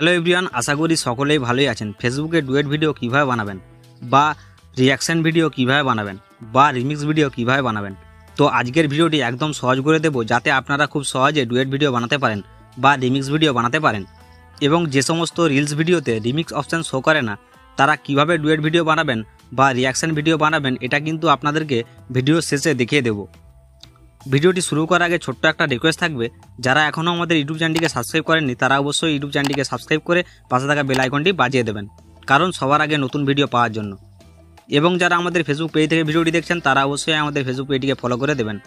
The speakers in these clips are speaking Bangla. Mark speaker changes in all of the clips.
Speaker 1: হ্যালো এভরিওয়ান, আশা করি সকলেই ভালোই আছেন। ফেসবুকে ডুয়েট ভিডিও কিভাবে বানাবেন বা রিঅ্যাকশন ভিডিও কিভাবে বানাবেন বা রিমিক্স ভিডিও কিভাবে বানাবেন, তো আজকের ভিডিওটি একদম সহজ করে দেব যাতে আপনারা খুব সহজে ডুয়েট ভিডিও বানাতে পারেন বা রিমিক্স ভিডিও বানাতে পারেন। এবং যে সমস্ত রিলস ভিডিওতে রিমিক্স অপশান শো করে না তারা কিভাবে ডুয়েট ভিডিও বানাবেন বা রিঅ্যাকশন ভিডিও বানাবেন, এটা কিন্তু আপনাদেরকে ভিডিও শেষে দেখিয়ে দেব। ভিডিওটি শুরু করার আগে ছোট্ট একটা রিকোয়েস্ট থাকবে, যারা এখনও আমাদের ইউটিউব চ্যানেলটিকে সাবস্ক্রাইব করেননি তারা অবশ্যই ইউটিউব চ্যানেলটিকে সাবস্ক্রাইব করে পাশে থাকা বেল আইকনটি বাজিয়ে দেবেন, কারণ সবার আগে নতুন ভিডিও পাওয়ার জন্য। এবং যারা আমাদের ফেসবুক পেজ থেকে ভিডিওটি দেখছেন তারা অবশ্যই আমাদের ফেসবুক পেজটিকে ফলো করে দেবেন।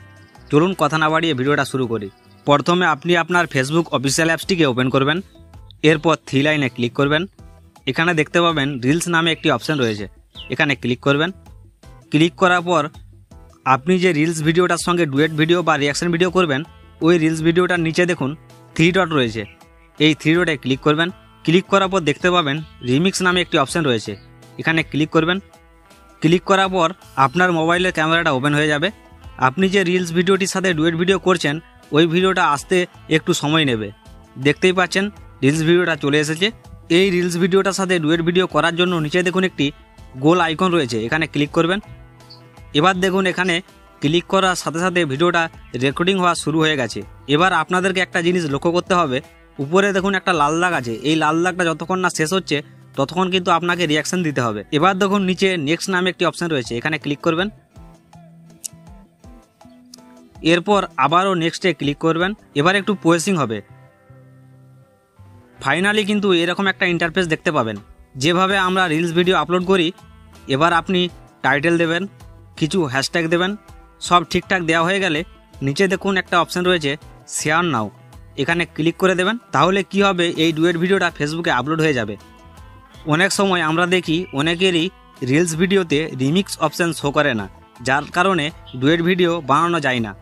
Speaker 1: চলুন কথা না বাড়িয়ে ভিডিওটা শুরু করি। প্রথমে আপনি আপনার ফেসবুক অফিসিয়াল অ্যাপসটিকে ওপেন করবেন, এরপর থ্রি লাইনে ক্লিক করবেন। এখানে দেখতে পাবেন রিলস নামে একটি অপশান রয়েছে, এখানে ক্লিক করবেন। ক্লিক করার পর আপনি যে রিলস ভিডিওটার সঙ্গে ডুয়েট ভিডিও বা রিঅ্যাকশন ভিডিও করবেন, ওই রিলস ভিডিওটার নিচে দেখুন থ্রি ডট রয়েছে, এই থ্রি ডটে ক্লিক করবেন। ক্লিক করার পর দেখতে পাবেন রিমিক্স নামে একটি অপশান রয়েছে, এখানে ক্লিক করবেন। ক্লিক করার পর আপনার মোবাইলের ক্যামেরাটা ওপেন হয়ে যাবে। আপনি যে রিলস ভিডিওটির সাথে ডুয়েট ভিডিও করছেন ওই ভিডিওটা আসতে একটু সময় নেবে। দেখতেই পাচ্ছেন রিলস ভিডিওটা চলে এসেছে। এই রিলস ভিডিওটার সাথে ডুয়েট ভিডিও করার জন্য নিচে দেখুন একটি গোল আইকন রয়েছে, এখানে ক্লিক করবেন। এবার দেখুন এখানে ক্লিক করার সাথে সাথে ভিডিওটা রেকর্ডিং হওয়া শুরু হয়ে গেছে। এবার আপনাদেরকে একটা জিনিস লক্ষ্য করতে হবে, উপরে দেখুন একটা লাল দাগ আছে, এই লাল দাগটা যতক্ষণ না শেষ হচ্ছে ততক্ষণ কিন্তু আপনাকে রিঅ্যাকশন দিতে হবে। এবার দেখুন নিচে নেক্সট নামে একটি অপশান রয়েছে, এখানে ক্লিক করবেন। এরপর আবারও নেক্সটে ক্লিক করবেন। এবার একটু প্রসেসিং হবে। ফাইনালি কিন্তু এরকম একটা ইন্টারফেস দেখতে পাবেন, যেভাবে আমরা রিলস ভিডিও আপলোড করি। এবার আপনি টাইটেল দেবেন, কিছু হ্যাশট্যাগ দেবেন, সব ঠিকঠাক দেওয়া হয়ে গেলে নিচে দেখুন একটা অপশান রয়েছে শেয়ার নাও, এখানে ক্লিক করে দেবেন। তাহলে কি হবে, এই ডুয়েট ভিডিওটা ফেসবুকে আপলোড হয়ে যাবে। অনেক সময় আমরা দেখি অনেকেরই রিলস ভিডিওতে রিমিক্স অপশান শো করে না, যার কারণে ডুয়েট ভিডিও বানানো যায় না।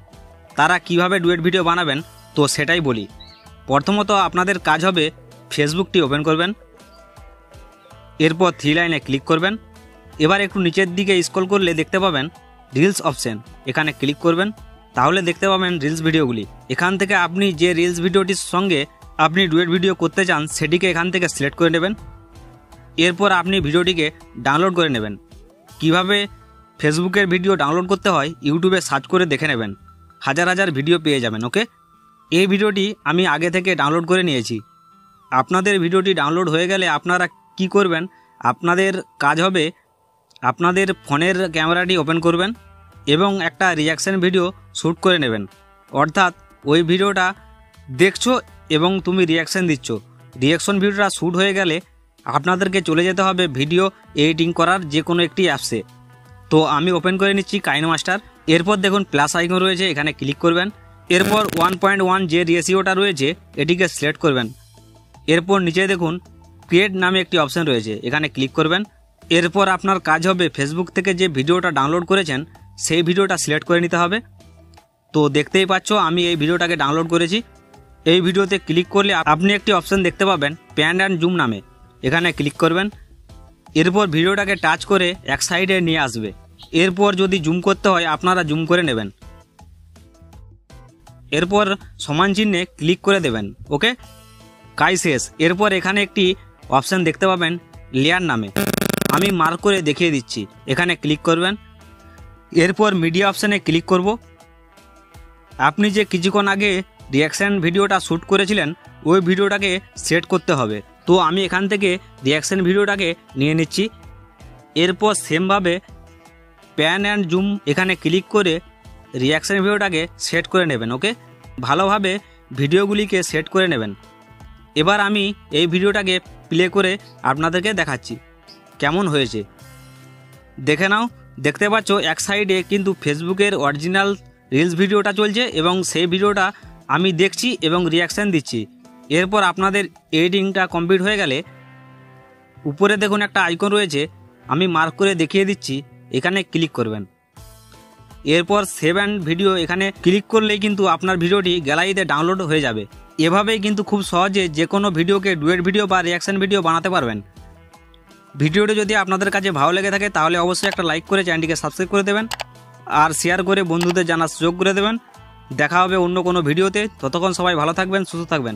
Speaker 1: তারা কিভাবে ডুয়েট ভিডিও বানাবেন তো সেটাই বলি। প্রথমত আপনাদের কাজ হবে ফেসবুকটি ওপেন করবেন, এরপর থ্রি লাইনে ক্লিক করবেন। এবার একটু নিচের দিকে স্ক্রল করলে দেখতে পাবেন রিলস অপশান, এখানে ক্লিক করবেন। তাহলে দেখতে পাবেন রিলস ভিডিওগুলি। এখান থেকে আপনি যে রিলস ভিডিওটির সঙ্গে আপনি ডুয়েট ভিডিও করতে চান সেটিকে এখান থেকে সিলেক্ট করে নেবেন। এরপর আপনি ভিডিওটিকে ডাউনলোড করে নেবেন। কিভাবে ফেসবুকের ভিডিও ডাউনলোড করতে হয় ইউটিউবে সার্চ করে দেখে নেবেন, হাজার হাজার ভিডিও পেয়ে যাবেন। ওকে, এই ভিডিওটি আমি আগে থেকে ডাউনলোড করে নিয়েছি। আপনাদের ভিডিওটি ডাউনলোড হয়ে গেলে আপনারা কি করবেন, আপনাদের কাজ হবে আপনাদের ফোনের ক্যামেরাটি ওপেন করবেন এবং একটা রিঅ্যাকশন ভিডিও শ্যুট করে নেবেন। অর্থাৎ ওই ভিডিওটা দেখছো এবং তুমি রিঅ্যাকশন দিচ্ছ। রিঅ্যাকশন ভিডিওটা শ্যুট হয়ে গেলে আপনাদেরকে চলে যেতে হবে ভিডিও এডিটিং করার যে কোনো একটি অ্যাপসে। তো আমি ওপেন করে নিচ্ছি কাইনোমাস্টার। এরপর দেখুন প্লাস আইকন রয়েছে, এখানে ক্লিক করবেন। এরপর 1.1 যে রেশিওটা রয়েছে এটিকে সিলেক্ট করবেন। এরপর নিচে দেখুন ক্রিয়েট নামে একটি অপশান রয়েছে, এখানে ক্লিক করবেন। এরপর আপনার কাজ হবে ফেসবুক থেকে যে ভিডিওটা ডাউনলোড করেছেন সেই ভিডিওটা সিলেক্ট করে নিতে হবে। তো দেখতেই পাচ্ছ আমি এই ভিডিওটাকে ডাউনলোড করেছি। এই ভিডিওতে ক্লিক করলে আপনি একটি অপশান দেখতে পাবেন প্যান অ্যান্ড জুম নামে, এখানে ক্লিক করবেন। এরপর ভিডিওটাকে টাচ করে এক সাইডে নিয়ে আসবে। এরপর যদি জুম করতে হয় আপনারা জুম করে নেবেন। এরপর সমান চিহ্নে ক্লিক করে দেবেন। ওকে, কাজ শেষ। এরপর এখানে একটি অপশান দেখতে পাবেন লেয়ার নামে, আমি মার্ক করে দেখিয়ে দিচ্ছি, এখানে ক্লিক করবেন। এরপর মিডিয়া অপশানে ক্লিক করব। আপনি যে কিছুক্ষণ আগে রিঅ্যাকশান ভিডিওটা শ্যুট করেছিলেন ওই ভিডিওটাকে সেট করতে হবে। তো আমি এখান থেকে রিঅ্যাকশান ভিডিওটাকে নিয়ে নিচ্ছি। এরপর সেমভাবে প্যান অ্যান্ড জুম এখানে ক্লিক করে রিঅ্যাকশান ভিডিওটাকে সেট করে নেবেন। ওকে, ভালোভাবে ভিডিওগুলিকে সেট করে নেবেন। এবার আমি এই ভিডিওটাকে প্লে করে আপনাদেরকে দেখাচ্ছি কেমন হয়েছে, দেখে নাও। দেখতে পাচ্ছ এক সাইডে কিন্তু ফেসবুকের অরিজিনাল রিলস ভিডিওটা চলছে এবং সেই ভিডিওটা আমি দেখছি এবং রিঅ্যাকশান দিচ্ছি। এরপর আপনাদের এডিটিংটা কমপ্লিট হয়ে গেলে উপরে দেখুন একটা আইকন রয়েছে, আমি মার্ক করে দেখিয়ে দিচ্ছি, এখানে ক্লিক করবেন। এরপর সেভ অ্যান্ড ভিডিও এখানে ক্লিক করলেই কিন্তু আপনার ভিডিওটি গ্যালারিতে ডাউনলোড হয়ে যাবে। এভাবেই কিন্তু খুব সহজে যে কোনো ভিডিওকে ডুয়েট ভিডিও বা রিঅ্যাকশন ভিডিও বানাতে পারবেন। ভিডিওটি যদি আপনাদের কাছে ভালো লেগে থাকে তাহলে অবশ্যই একটা লাইক করে চ্যানেলটিকে সাবস্ক্রাইব করে দেবেন আর শেয়ার করে বন্ধুদের জানার সুযোগ করে দেবেন। দেখা হবে অন্য কোনো ভিডিওতে, ততক্ষণ সবাই ভালো থাকবেন, সুস্থ থাকবেন।